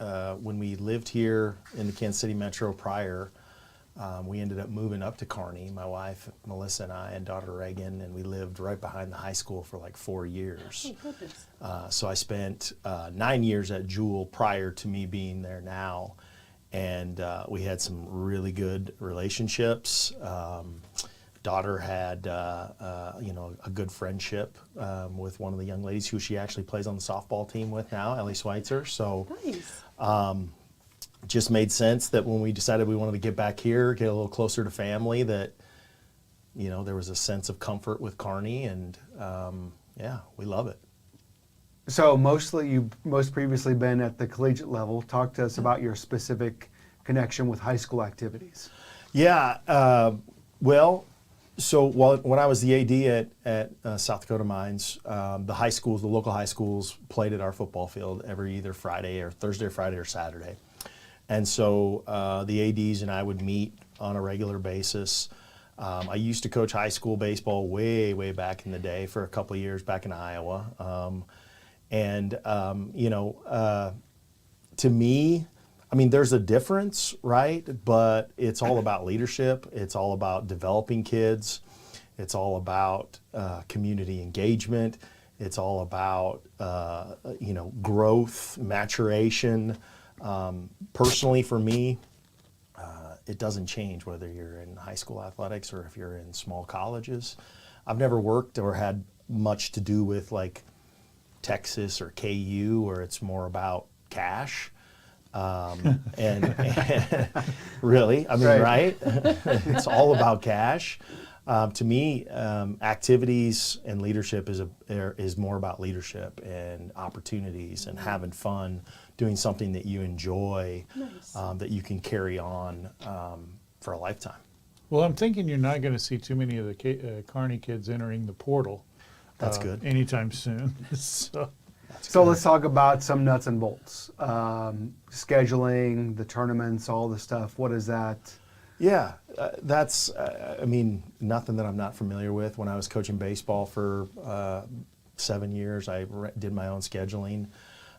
when we lived here in the Kansas City metro prior, we ended up moving up to Kearney, my wife, Melissa, and I, and daughter Reagan, and we lived right behind the high school for like 4 years. Oh, goodness. So I spent 9 years at Jewel prior to me being there now, and we had some really good relationships. Daughter had, a good friendship with one of the young ladies who she actually plays on the softball team with now, Ellie Schweitzer. So. Nice. Just made sense that when we decided we wanted to get back here, get a little closer to family, that, there was a sense of comfort with Kearney, and we love it. So you've most previously been at the collegiate level. Talk to us about your specific connection with high school activities. Yeah, when I was the AD at South Dakota Mines, the local high schools played at our football field every either Thursday or Friday or Saturday. And so the ADs and I would meet on a regular basis. I used to coach high school baseball way back in the day for a couple of years back in Iowa. To me, there's a difference, right? But it's all about leadership. It's all about developing kids. It's all about community engagement. It's all about, growth, maturation. Personally, for me, it doesn't change whether you're in high school athletics or if you're in small colleges. I've never worked or had much to do with like Texas or KU, where it's more about cash. And really, right? It's all about cash. To me, activities and leadership is more about leadership and opportunities and having fun, doing something that you enjoy, that you can carry on for a lifetime. Well, I'm thinking you're not going to see too many of the Kearney kids entering the portal. That's good. Anytime soon. So let's talk about some nuts and bolts. Scheduling, the tournaments, all the stuff. What is that? Yeah, that's, nothing that I'm not familiar with. When I was coaching baseball for 7 years, I did my own scheduling.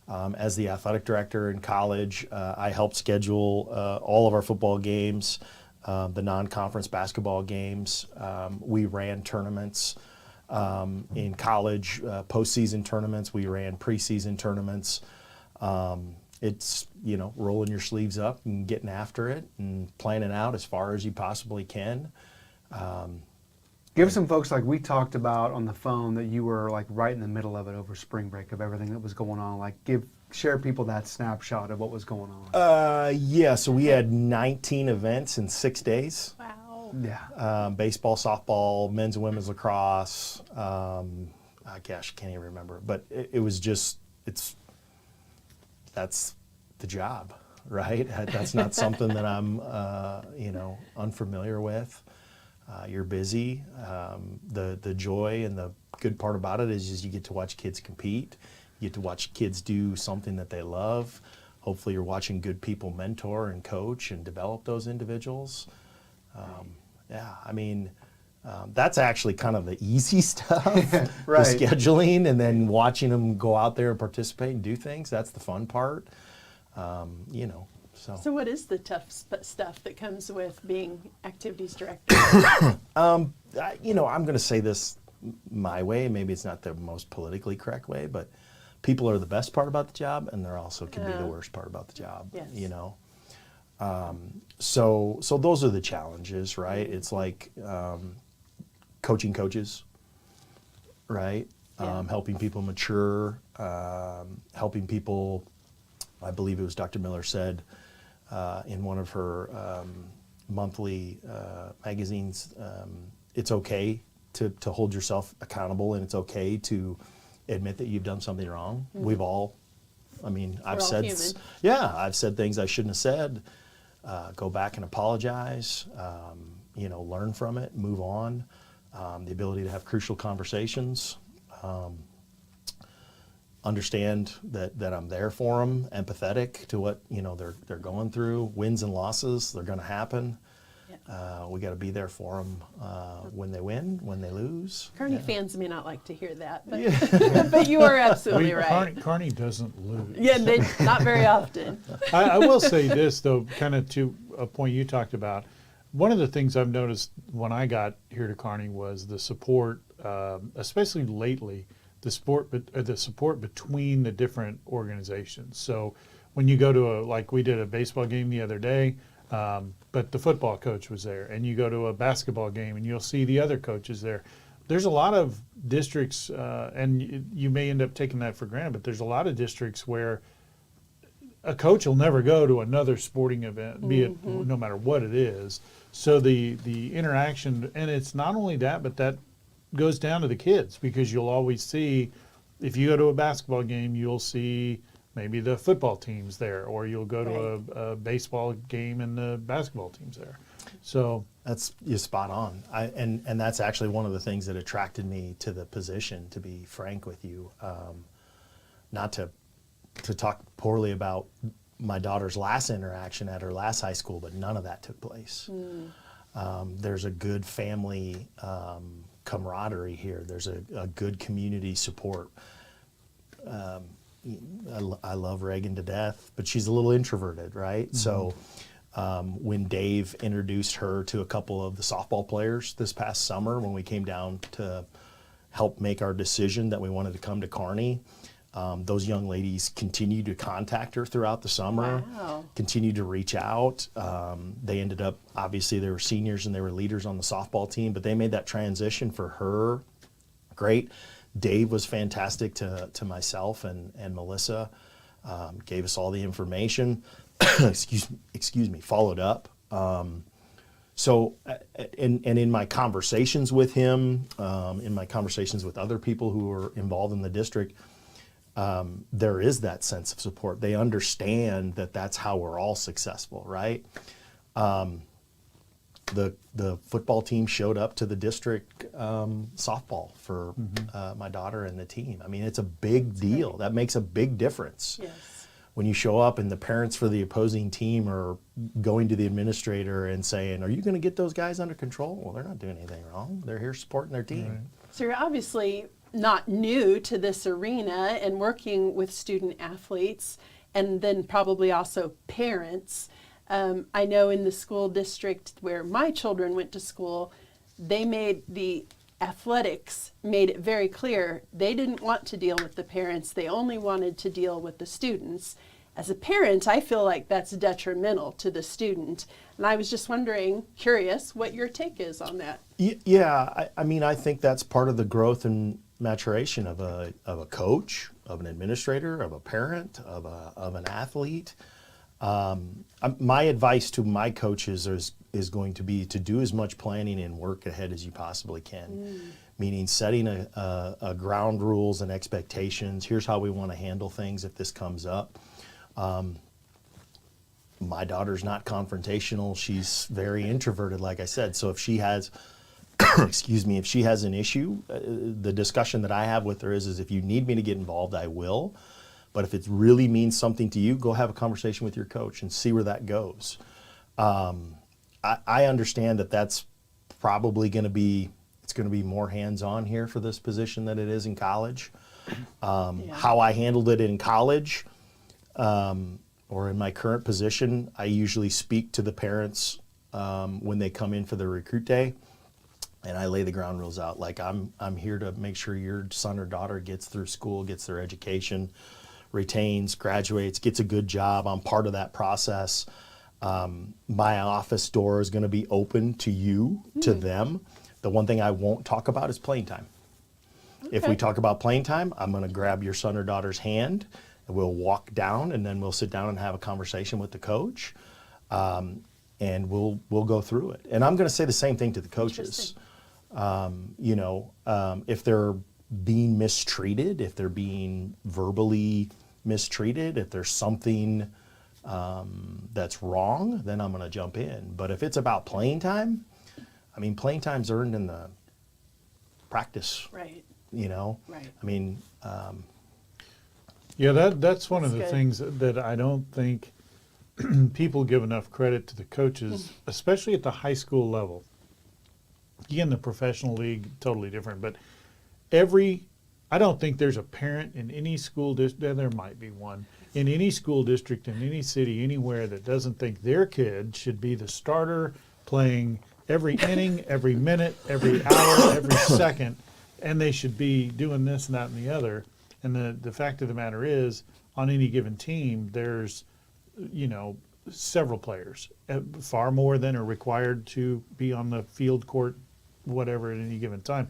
As the athletic director in college, I helped schedule all of our football games, the non-conference basketball games. We ran tournaments in college, postseason tournaments. We ran preseason tournaments. It's, rolling your sleeves up and getting after it and planning out as far as you possibly can. Give some folks, like we talked about on the phone, that you were like right in the middle of it over spring break of everything that was going on. Like share people that snapshot of what was going on. So we had 19 events in 6 days. Wow. Yeah. Baseball, softball, men's and women's lacrosse. I can't even remember. But it was just, that's the job, right? That's not something that I'm, unfamiliar with. You're busy. The joy and the good part about it is you get to watch kids compete. You get to watch kids do something that they love. Hopefully you're watching good people mentor and coach and develop those individuals. That's actually kind of the easy stuff, right. The scheduling, and then watching them go out there and participate and do things. That's the fun part, So what is the tough stuff that comes with being activities director? I'm going to say this my way. Maybe it's not the most politically correct way, but people are the best part about the job, and they're also can be the worst part about the job. Yes. You know. So those are the challenges, right? It's like coaching coaches, right? Helping people mature, helping people. I believe it was Dr. Miller said in one of her monthly magazines, it's okay to hold yourself accountable, and it's okay to admit that you've done something wrong. We've all, I mean, I've all said, human. I've said things I shouldn't have said. Go back and apologize. You know, learn from it, move on. The ability to have crucial conversations. Understand that I'm there for them, empathetic to what they're going through. Wins and losses, they're going to happen. We got to be there for them when they win, when they lose. Kearney fans may not like to hear that, but, but you are absolutely right. Kearney doesn't lose. Yeah, not very often. I will say this, though, kind of to a point you talked about. One of the things I've noticed when I got here to Kearney was the support, especially lately, the support between the different organizations. So when you go to like we did a baseball game the other day, but the football coach was there, and you go to a basketball game and you'll see the other coaches there. There's a lot of districts, and you may end up taking that for granted, but there's a lot of districts where a coach will never go to another sporting event, be it no matter what it is. So the interaction, and it's not only that, but that goes down to the kids, because you'll always see, if you go to a basketball game, you'll see maybe the football team's there, or you'll go to a baseball game and the basketball team's there. So you're spot on. And that's actually one of the things that attracted me to the position, to be frank with you. Not to talk poorly about my daughter's last interaction at her last high school, but none of that took place. There's a good family camaraderie here. There's a good community support. I love Reagan to death, but she's a little introverted, right? So when Dave introduced her to a couple of the softball players this past summer, when we came down to help make our decision that we wanted to come to Kearney, those young ladies continued to contact her throughout the summer, continued to reach out. They ended up, obviously they were seniors and they were leaders on the softball team, but they made that transition for her great. Dave was fantastic to myself and Melissa, gave us all the information, excuse me, followed up. So, in my conversations with him, in my conversations with other people who are involved in the district, there is that sense of support. They understand that that's how we're all successful, right? The football team showed up to the district softball for my daughter and the team. I mean, it's a big deal. That makes a big difference. Yes. When you show up and the parents for the opposing team are going to the administrator and saying, "Are you going to get those guys under control?" Well, they're not doing anything wrong. They're here supporting their team. Right. So you're obviously not new to this arena and working with student athletes, and then probably also parents. I know in the school district where my children went to school, the athletics made it very clear they didn't want to deal with the parents. They only wanted to deal with the students. As a parent, I feel like that's detrimental to the student. And I was just wondering, curious, what your take is on that. Yeah, I mean, I think that's part of the growth and maturation of a coach, of an administrator, of a parent, of an athlete. My advice to my coaches is going to be to do as much planning and work ahead as you possibly can, meaning setting a ground rules and expectations. Here's how we want to handle things if this comes up. My daughter's not confrontational. She's very introverted, like I said. So if she has, if she has an issue, the discussion that I have with her is if you need me to get involved, I will. But if it really means something to you, go have a conversation with your coach and see where that goes. I understand that that's probably going to be more hands-on here for this position than it is in college. How I handled it in college, or in my current position, I usually speak to the parents when they come in for the recruit day. and I lay the ground rules out. Like I'm here to make sure your son or daughter gets through school, gets their education, retains, graduates, gets a good job. I'm part of that process. My office door is going to be open to you, to them. The one thing I won't talk about is playing time. If we talk about playing time, I'm going to grab your son or daughter's hand, and we'll walk down, and then we'll sit down and have a conversation with the coach, and we'll go through it. And I'm going to say the same thing to the coaches. If they're being mistreated, if they're being verbally mistreated, if there's something that's wrong, then I'm going to jump in. But if it's about playing time, I mean, playing time's earned in the practice. Right. Right. I mean, Yeah, that's one of the good. things that I don't think people give enough credit to the coaches, especially at the high school level. Again, the professional league, totally different, but I don't think there's a parent in any school district, there might be one, in any school district, in any city, anywhere that doesn't think their kid should be the starter playing every inning, every minute, every hour, every second, and they should be doing this and that and the other. And the fact of the matter is, on any given team, there's, several players, far more than are required to be on the field, court, whatever, at any given time.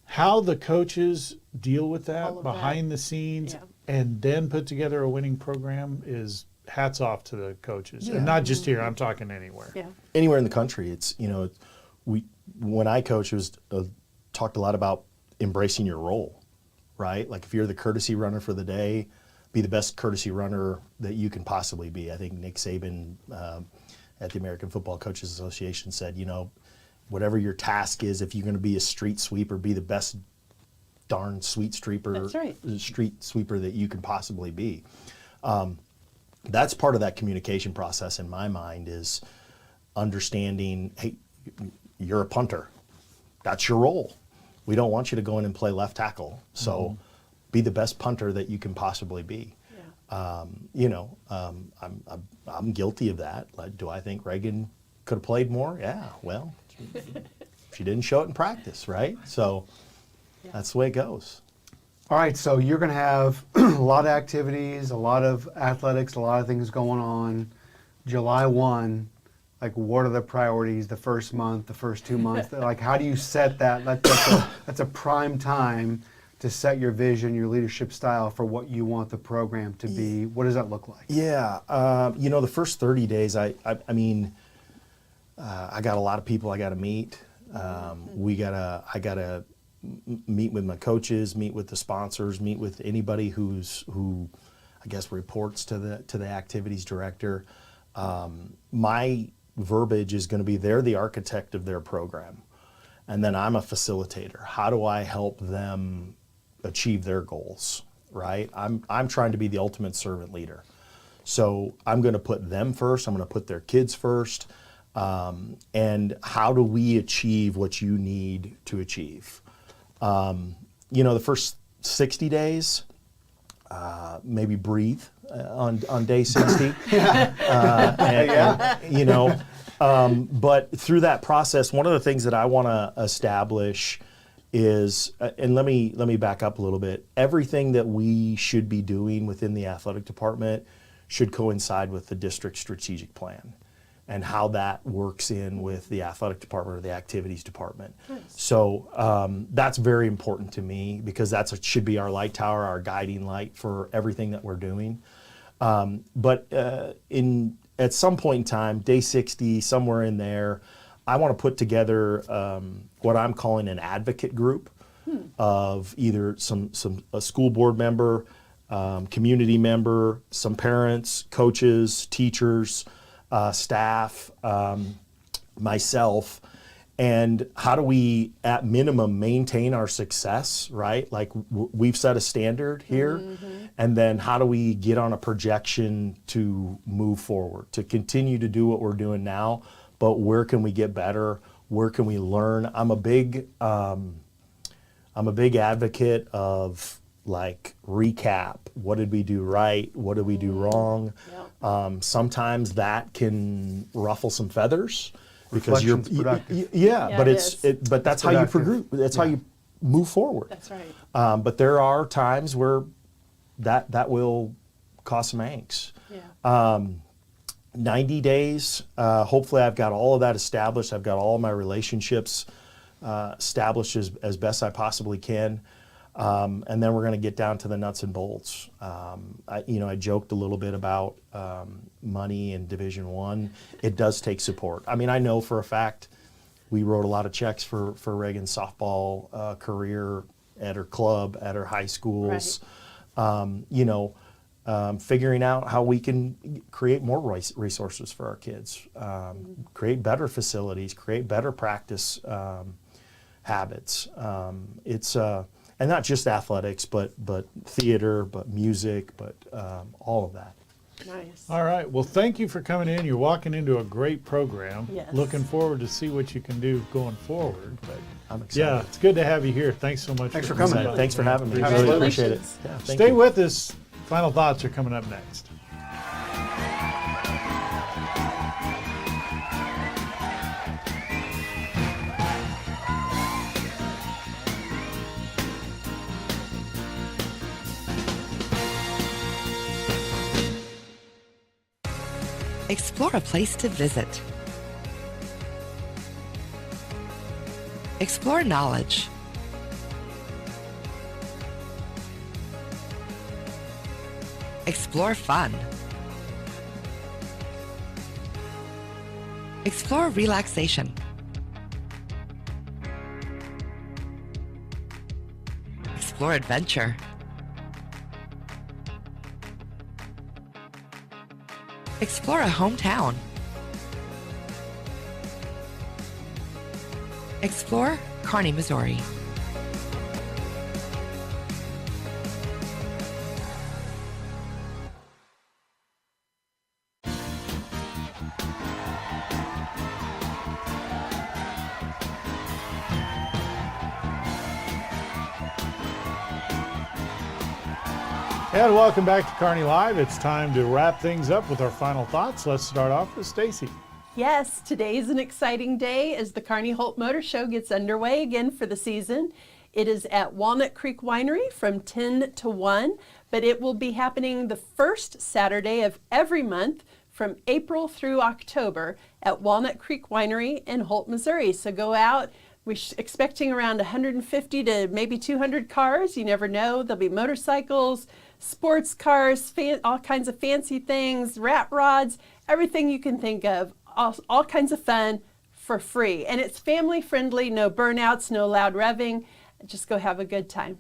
How the coaches deal with All that of behind that. the scenes Yeah. and then put together a winning program is hats off to the coaches. Yeah. And not just here, I'm talking anywhere. Yeah. anywhere in the country, it's, when I coach, it was talked a lot about embracing your role, right? Like if you're the courtesy runner for the day, be the best courtesy runner that you can possibly be. I think Nick Saban at the American Football Coaches Association said, whatever your task is, if you're going to be a street sweeper, be the best darn street sweeper, That's right. street sweeper that you can possibly be. That's part of that communication process in my mind, is understanding, hey, you're a punter. That's your role. We don't want you to go in and play left tackle. So be the best punter that you can possibly be. Yeah. I'm guilty of that. Like, do I think Reagan could have played more? Yeah, well, she didn't show it in practice, right? So that's the way it goes. All right, so you're going to have a lot of activities, a lot of athletics, a lot of things going on. July 1, like what are the priorities the first month, the first 2 months? Like how do you set that? That's a prime time to set your vision, your leadership style for what you want the program to be. What does that look like? Yeah, the first 30 days, I got a lot of people I got to meet. I gotta meet with my coaches, meet with the sponsors, meet with anybody who I guess reports to the activities director. My verbiage is going to be, they're the architect of their program, and then I'm a facilitator. How do I help them achieve their goals, right? I'm trying to be the ultimate servant leader. So I'm going to put them first. I'm going to put their kids first. And how do we achieve what you need to achieve? The first 60 days, maybe breathe on day 60. But through that process, one of the things that I want to establish is, and let me back up a little bit. Everything that we should be doing within the athletic department should coincide with the district strategic plan and how that works in with the athletic department or the activities department. Nice. So that's very important to me, because should be our light tower, our guiding light for everything that we're doing. But at some point in time, day 60, somewhere in there, I want to put together what I'm calling an advocate group of either a school board member, community member, some parents, coaches, teachers, staff, myself, and how do we, at minimum, maintain our success, right? Like we've set a standard here, and then how do we get on a projection to move forward, to continue to do what we're doing now, but where can we get better? Where can we learn? I'm a big advocate of like recap. What did we do right? What did we do wrong? Yep. Sometimes that can ruffle some feathers because Reflection's productive. yeah, Yeah, but it but that's It's how you productive. that's how you move forward. That's right. But there are times where that will cause some angst. Yeah. 90 days, hopefully I've got all of that established. I've got all of my relationships established as best I possibly can. And then we're going to get down to the nuts and bolts. I joked a little bit about money in Division I. It does take support. I mean, I know for a fact we wrote a lot of checks for Reagan's softball career at her club, at her high schools. Figuring out how we can create more resources for our kids, create better facilities, create better practice habits. And not just athletics, but theater, but music, but all of that. Nice. All right. Well, thank you for coming in. You're walking into a great program. Yes. Looking forward to see what you can do going forward. But I'm excited. yeah, it's good to have you here. Thanks so much. Thanks for coming. by. Thanks for having me. I Appreciate really it. appreciate it. Congratulations. Yeah, thank Stay you. with us. Final thoughts are coming up next. Explore a place to visit. Explore knowledge. Explore fun. Explore relaxation. Explore adventure. Explore a hometown. Explore Kearney, Missouri. And welcome back to Kearney Live. It's time to wrap things up with our final thoughts. Let's start off with Stacy. Yes, today is an exciting day as the Kearney Holt Motor Show gets underway again for the season. It is at Walnut Creek Winery from 10 to 1, but it will be happening the first Saturday of every month from April through October at Walnut Creek Winery in Holt, Missouri. So go out. We're expecting around 150 to maybe 200 cars. You never know. There'll be motorcycles, sports cars, all kinds of fancy things, rat rods, everything you can think of, all kinds of fun for free. And it's family friendly, no burnouts, no loud revving. Just go have a good time.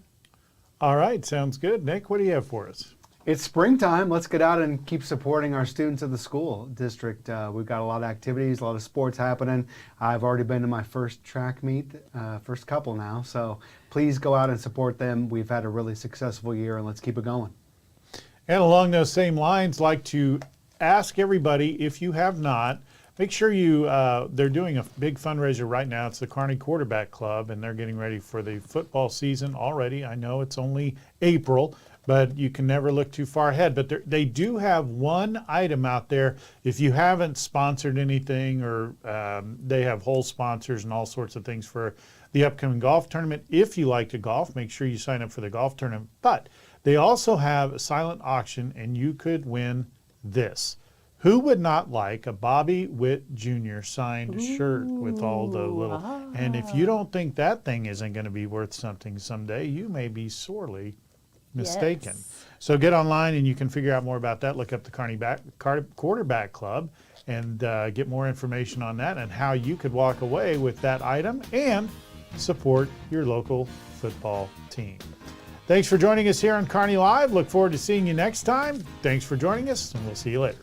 All right, sounds good. Nick, what do you have for us? It's springtime. Let's get out and keep supporting our students of the school district. We've got a lot of activities, a lot of sports happening. I've already been to my first track meet, first couple now. So please go out and support them. We've had a really successful year, and let's keep it going. And along those same lines, like to ask everybody, if you have not, make sure they're doing a big fundraiser right now. It's the Kearney Quarterback Club, and they're getting ready for the football season already. I know it's only April, but you can never look too far ahead. But they do have one item out there. If you haven't sponsored anything, or they have whole sponsors and all sorts of things for the upcoming golf tournament. If you like to golf, make sure you sign up for the golf tournament. But they also have a silent auction, and you could win this. Who would not like a Bobby Witt Jr. signed shirt with all the little... And if you don't think that thing isn't going to be worth something someday, you may be sorely mistaken. Yes. So get online and you can figure out more about that. Look up the Kearney Quarterback Club and get more information on that and how you could walk away with that item and support your local football team. Thanks for joining us here on Kearney Live. Look forward to seeing you next time. Thanks for joining us, and we'll see you later.